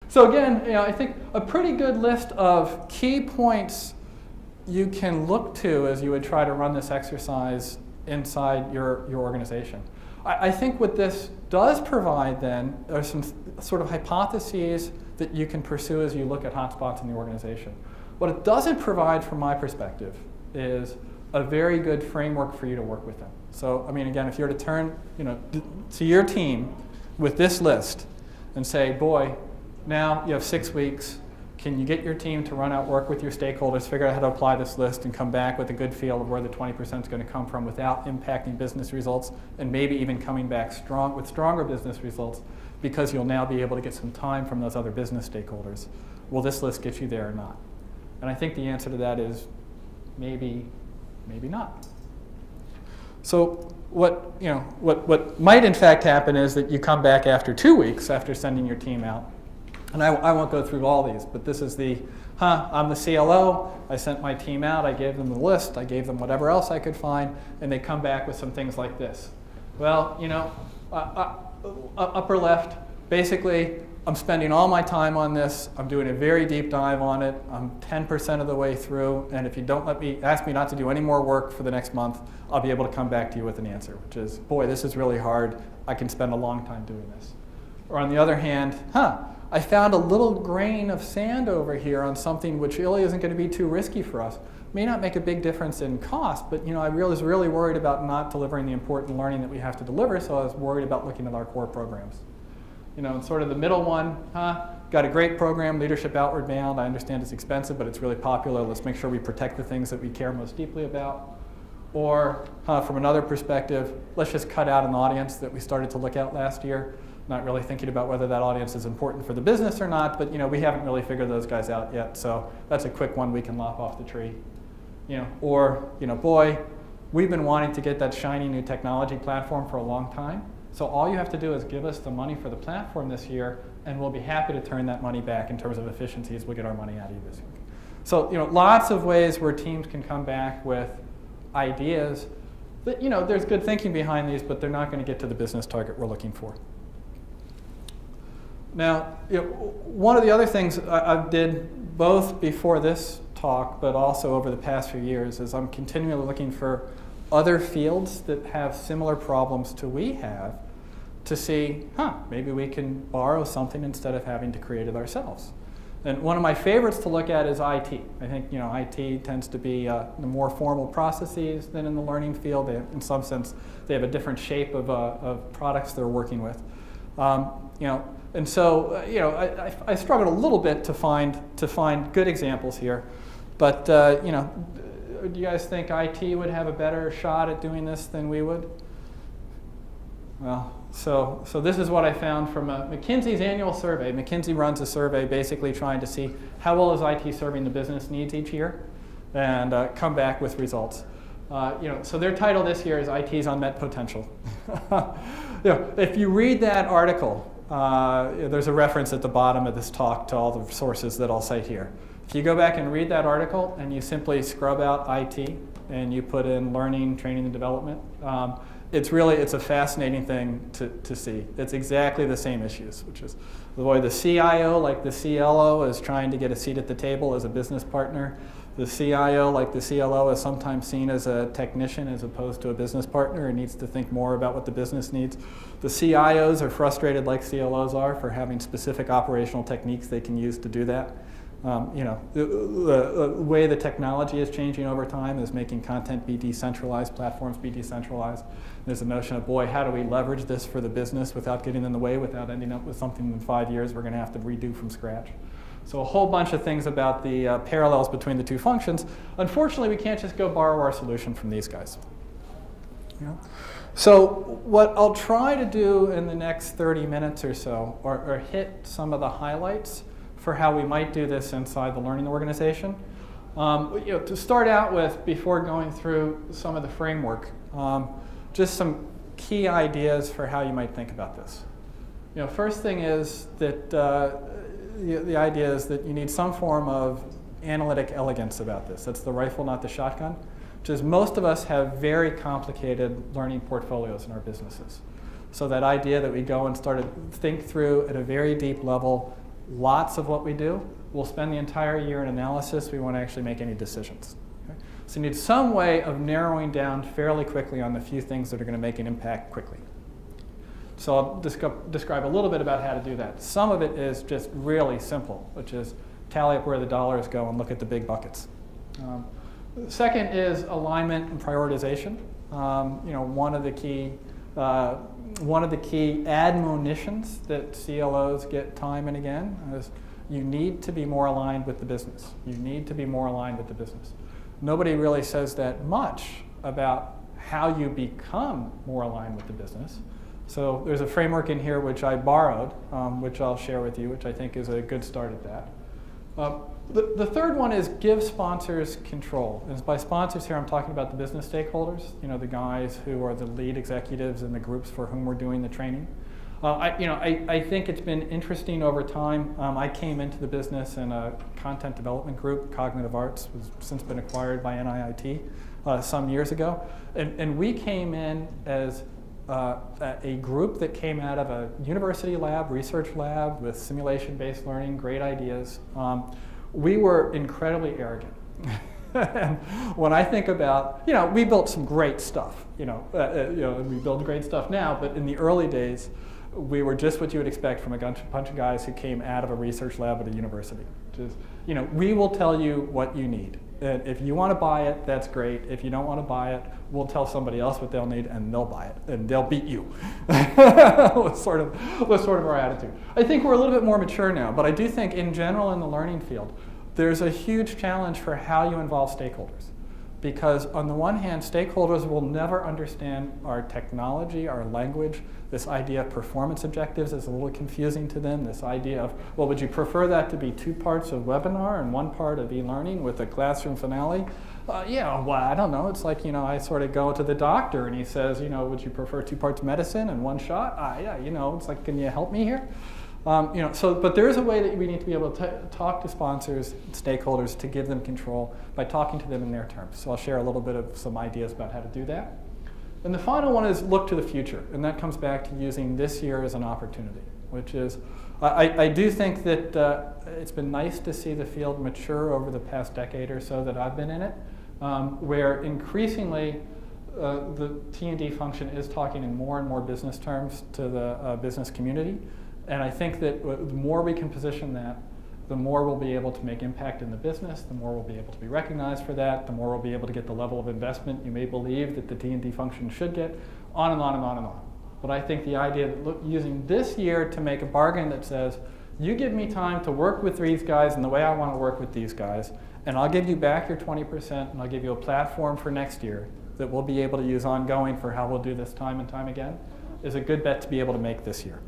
So again, I think a pretty good list of key points you can look to as you would try to run this exercise inside your organization. I think what this does provide then are some sort of hypotheses that you can pursue as you look at hotspots in the organization. What it doesn't provide from my perspective is a very good framework for you to work with them. So, I mean, again, if you were to turn to your team with this list and say, boy, now you have 6 weeks, can you get your team to run out, work with your stakeholders, figure out how to apply this list, and come back with a good feel of where the 20% is going to come from without impacting business results, and maybe even coming back with stronger business results, because you'll now be able to get some time from those other business stakeholders. Will this list get you there or not? And I think the answer to that is maybe, maybe not. So what might in fact happen is that you come back after 2 weeks after sending your team out. And I won't go through all these, but this is I'm the CLO, I sent my team out, I gave them the list, I gave them whatever else I could find, and they come back with some things like this. Well, upper left, basically, I'm spending all my time on this, I'm doing a very deep dive on it, I'm 10% of the way through, and if you don't ask me not to do any more work for the next month, I'll be able to come back to you with an answer, which is, boy, this is really hard, I can spend a long time doing this. Or on the other hand, I found a little grain of sand over here on something which really isn't going to be too risky for us. May not make a big difference in cost, but I was really worried about not delivering the important learning that we have to deliver, so I was worried about looking at our core programs. And sort of the middle one, got a great program, Leadership Outward Bound. I understand it's expensive, but it's really popular. Let's make sure we protect the things that we care most deeply about. Or from another perspective, let's just cut out an audience that we started to look at last year. Not really thinking about whether that audience is important for the business or not, but we haven't really figured those guys out yet, so that's a quick one we can lop off the tree. Boy, we've been wanting to get that shiny new technology platform for a long time, so all you have to do is give us the money for the platform this year, and we'll be happy to turn that money back in terms of efficiencies. We'll get our money out of you this week. So lots of ways where teams can come back with ideas that there's good thinking behind these, but they're not going to get to the business target we're looking for. Now, one of the other things I did both before this talk, but also over the past few years, is I'm continually looking for other fields that have similar problems to we have to see, maybe we can borrow something instead of having to create it ourselves. And one of my favorites to look at is IT. I think IT tends to be the more formal processes than in the learning field. In some sense, they have a different shape of products they're working with. And so, I struggled a little bit to find good examples here, but do you guys think IT would have a better shot at doing this than we would? Well, so this is what I found from McKinsey's annual survey. McKinsey runs a survey basically trying to see how well is IT serving the business needs each year, and come back with results. So their title this year is IT's Unmet Potential. If you read that article, there's a reference at the bottom of this talk to all the sources that I'll cite here. If you go back and read that article and you simply scrub out IT and you put in learning, training, and development, it's a fascinating thing to see. It's exactly the same issues, which is, boy, the CIO, like the CLO, is trying to get a seat at the table as a business partner. The CIO, like the CLO, is sometimes seen as a technician as opposed to a business partner and needs to think more about what the business needs. The CIOs are frustrated, like CLOs are, for having specific operational techniques they can use to do that. The way the technology is changing over time is making content be decentralized, platforms be decentralized. There's a notion of, boy, how do we leverage this for the business without getting in the way, without ending up with something in 5 years we're going to have to redo from scratch. So a whole bunch of things about the parallels between the two functions. Unfortunately, we can't just go borrow our solution from these guys. So what I'll try to do in the next 30 minutes or so are hit some of the highlights for how we might do this inside the learning organization. To start out with, before going through some of the framework, just some key ideas for how you might think about this. First thing is that the idea is that you need some form of analytic elegance about this. That's the rifle, not the shotgun, which is most of us have very complicated learning portfolios in our businesses. So that idea that we go and start to think through at a very deep level lots of what we do. We'll spend the entire year in analysis. We won't actually make any decisions. Okay? So you need some way of narrowing down fairly quickly on the few things that are going to make an impact quickly. So I'll describe a little bit about how to do that. Some of it is just really simple, which is tally up where the dollars go and look at the big buckets. Second is alignment and prioritization. One of the key admonitions that CLOs get time and again is you need to be more aligned with the business. You need to be more aligned with the business. Nobody really says that much about how you become more aligned with the business. So there's a framework in here which I borrowed, which I'll share with you, which I think is a good start at that. The third one is give sponsors control. And by sponsors here, I'm talking about the business stakeholders, the guys who are the lead executives in the groups for whom we're doing the training. I think it's been interesting over time. I came into the business in a content development group, Cognitive Arts, was since been acquired by NIIT some years ago. And we came in as a group that came out of a university lab, research lab with simulation-based learning, great ideas. We were incredibly arrogant. And when I think about, we built some great stuff, and we build great stuff now, but in the early days, we were just what you would expect from a bunch of guys who came out of a research lab at a university. Just, we will tell you what you need. And if you want to buy it, that's great. If you don't want to buy it, we'll tell somebody else what they'll need, and they'll buy it, and they'll beat you. was sort of our attitude. I think we're a little bit more mature now, but I do think in general in the learning field, there's a huge challenge for how you involve stakeholders. Because on the one hand, stakeholders will never understand our technology, our language. This idea of performance objectives is a little confusing to them. This idea of, well, would you prefer that to be 2 parts of webinar and 1 part of e-learning with a classroom finale? Well, I don't know. It's like, I sort of go to the doctor and he says, would you prefer 2 parts medicine and 1 shot? It's like, can you help me here? But there is a way that we need to be able to talk to sponsors, stakeholders, to give them control by talking to them in their terms. So I'll share a little bit of some ideas about how to do that. And the final one is look to the future, and that comes back to using this year as an opportunity, which is, I do think that it's been nice to see the field mature over the past decade or so that I've been in it, where increasingly the T&D function is talking in more and more business terms to the business community. And I think that the more we can position that, the more we'll be able to make impact in the business, the more we'll be able to be recognized for that, the more we'll be able to get the level of investment you may believe that the T&D function should get, on and on and on and on. But I think the idea that using this year to make a bargain that says, you give me time to work with these guys in the way I want to work with these guys, and I'll give you back your 20%, and I'll give you a platform for next year that we'll be able to use ongoing for how we'll do this time and time again, is a good bet to be able to make this year.